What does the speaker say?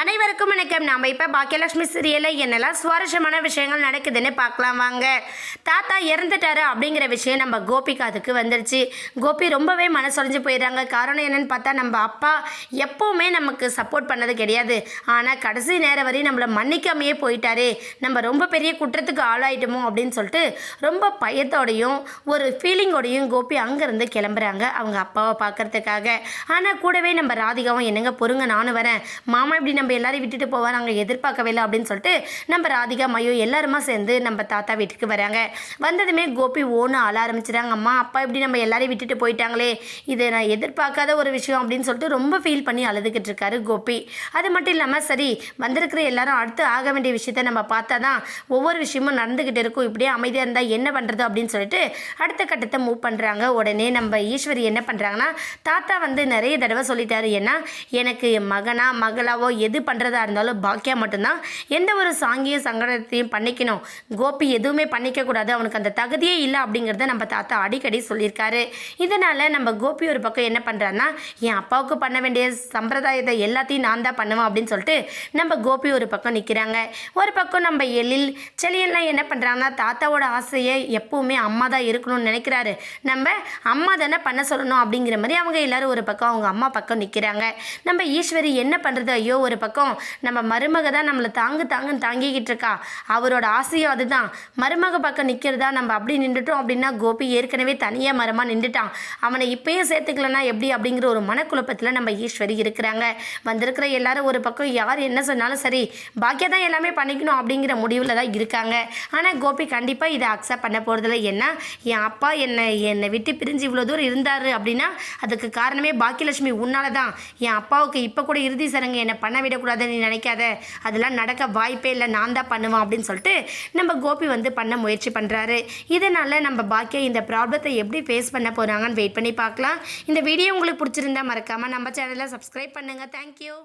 அனைவருக்கும் வணக்கம். நாம் இப்போ பாக்கியலட்சுமி சீரியலில் என்னெல்லாம் சுவாரஸ்யமான விஷயங்கள் நடக்குதுன்னு பார்க்கலாம் வாங்க. தாத்தா இறந்துட்டாரு அப்படிங்கிற விஷயம் நம்ம கோபிக்கு அதுக்கு வந்துருச்சு. கோபி ரொம்பவே மனசொலைஞ்சு போயிடுறாங்க. காரணம் என்னன்னு பார்த்தா, நம்ம அப்பா எப்போவுமே நமக்கு சப்போர்ட் பண்ணது கிடையாது. ஆனால் கடைசி நேரம் வரையும் நம்மளை மன்னிக்காமையே போயிட்டாரே, நம்ம ரொம்ப பெரிய குற்றத்துக்கு ஆளாயிட்டோமோ அப்படின்னு சொல்லிட்டு ரொம்ப பயத்தோடையும் ஒரு ஃபீலிங்கோடையும் கோபி அங்கேருந்து கிளம்புறாங்க அவங்க அப்பாவை பார்க்கறதுக்காக. ஆனால் கூடவே நம்ம ராதிகாவும், என்னங்க பொறுங்க நானும் வரேன், மாமா இப்படி நம்ம எல்லாரையும் விட்டுட்டு போவார், நாங்கள் எதிர்பார்க்கவே இல்லை அப்படின்னு சொல்லிட்டு நம்ம ராதிகா மையோ எல்லாருமா சேர்ந்து நம்ம தாத்தா வீட்டுக்கு வராங்க. வந்ததுமே கோபி ஓன்னு ஆள ஆரம்பிச்சிடாங்க. அம்மா அப்பா இப்படி நம்ம எல்லாரையும் விட்டுட்டு போயிட்டாங்களே, இதை நான் எதிர்பார்க்காத ஒரு விஷயம் அப்படின்னு சொல்லிட்டு ரொம்ப ஃபீல் பண்ணி அழுதுகிட்டு இருக்காரு கோபி. அது மட்டும் இல்லாமல் சரி வந்திருக்கிற எல்லாரும் அடுத்து ஆக வேண்டிய விஷயத்த நம்ம பார்த்தா தான் ஒவ்வொரு விஷயமும் நடந்துக்கிட்டு இருக்கும், இப்படியே அமைதியாக இருந்தால் என்ன பண்ணுறது அப்படின்னு சொல்லிட்டு அடுத்த கட்டத்தை மூவ் பண்ணுறாங்க. உடனே நம்ம ஈஸ்வரி என்ன பண்ணுறாங்கன்னா, தாத்தா வந்து நிறைய தடவை சொல்லிட்டாரு, ஏன்னா எனக்கு மகனா மகளாவோ எது பண்ணுறதா இருந்தாலும் பாக்கியா மட்டும்தான் எந்த ஒரு சாங்கிய சங்கடத்தையும் பண்ணிக்கணும், கோபி எதுவுமே பண்ணிக்கக்கூடாது, அவனுக்கு அந்த தகுதியே இல்லை அப்படிங்கிறத நம்ம தாத்தா அடிக்கடி சொல்லியிருக்காரு. இதனால் நம்ம கோபி ஒரு பக்கம் என்ன பண்ணுறாருன்னா, என் அப்பாவுக்கு பண்ண வேண்டிய சம்பிரதாயத்தை எல்லாத்தையும் நான் தான் பண்ணுவேன் அப்படின்னு சொல்லிட்டு நம்ம கோபி ஒரு பக்கம் நிற்கிறாங்க. ஒரு பக்கம் நம்ம எழில் செழியெல்லாம் என்ன பண்ணுறாங்கன்னா, தாத்தாவோட ஆசையை எப்பவுமே அம்மா தான் இருக்கணும்னு நினைக்கிறாரு, நம்ம அம்மா தானே பண்ண சொல்லணும் அப்படிங்கிற மாதிரி அவங்க எல்லாரும் ஒரு பக்கம் அவங்க அம்மா பக்கம் நிற்கிறாங்க. நம்ம ஈஸ்வரி என்ன பண்ணுறது, ஐயோ ஒரு பக்கம் நம்ம மருமக தான் நம்மளை தாங்குன்னு தாங்கிக்கிட்டு இருக்கா, அவரோட ஆசையும் அதுதான், மருமக பக்கம் நிற்கிறதா நம்ம அப்படி நின்றுட்டோம் அப்படின்னா கோபி ஏற்கனவே தனியாக மரமாக நின்றுட்டான், அவனை இப்பயும் சேர்த்துக்கலன்னா எப்படி அப்படிங்கிற ஒரு மனக்குழப்பத்தில் நம்ம ஈஸ்வரி இருக்கிறாங்க. வந்திருக்கிற எல்லாரும் ஒரு பக்கம் யார் என்ன சொன்னாலும் சரி பாக்கியா தான் எல்லாமே பண்ணிக்கணும் அப்படிங்கிற முடிவில் தான் இருக்காங்க. ஆனால் கோபி கண்டிப்பாக இதை அக்செப்ட் பண்ண போகிறதில்ல. ஏன்னா என் அப்பா என்னை விட்டு பிரிஞ்சு இவ்வளோ தூரம் இருந்தார் அப்படின்னா அதுக்கு காரணமே பாக்கியலட்சுமி உன்னால தான், என் அப்பாவுக்கு இப்போ கூட இறுதி சடங்கு என்னை பண்ண விடக்கூடாதுன்னு நீ நினைக்காத, அதெல்லாம் நடக்க வாய்ப்பே இல்லை, நான் தான் பண்ணுவேன் அப்படின்னு சொல்லிட்டு நம்ம கோபி வந்து பண்ண முயற்சி பண்ணுறாரு. இதனால் நம்ம பாக்கியா இந்த ப்ராப்ளத்தை எப்படி ஃபேஸ் பண்ண போகிறாங்கன்னு வெயிட் பண்ணி பார்க்கலாம். இந்த வீடியோ உங்களுக்கு பிடிச்சிருந்தா மறக்காமல் நம்ம சேனலை சப்ஸ்கிரைப் பண்ணுங்கள். தேங்க்யூ.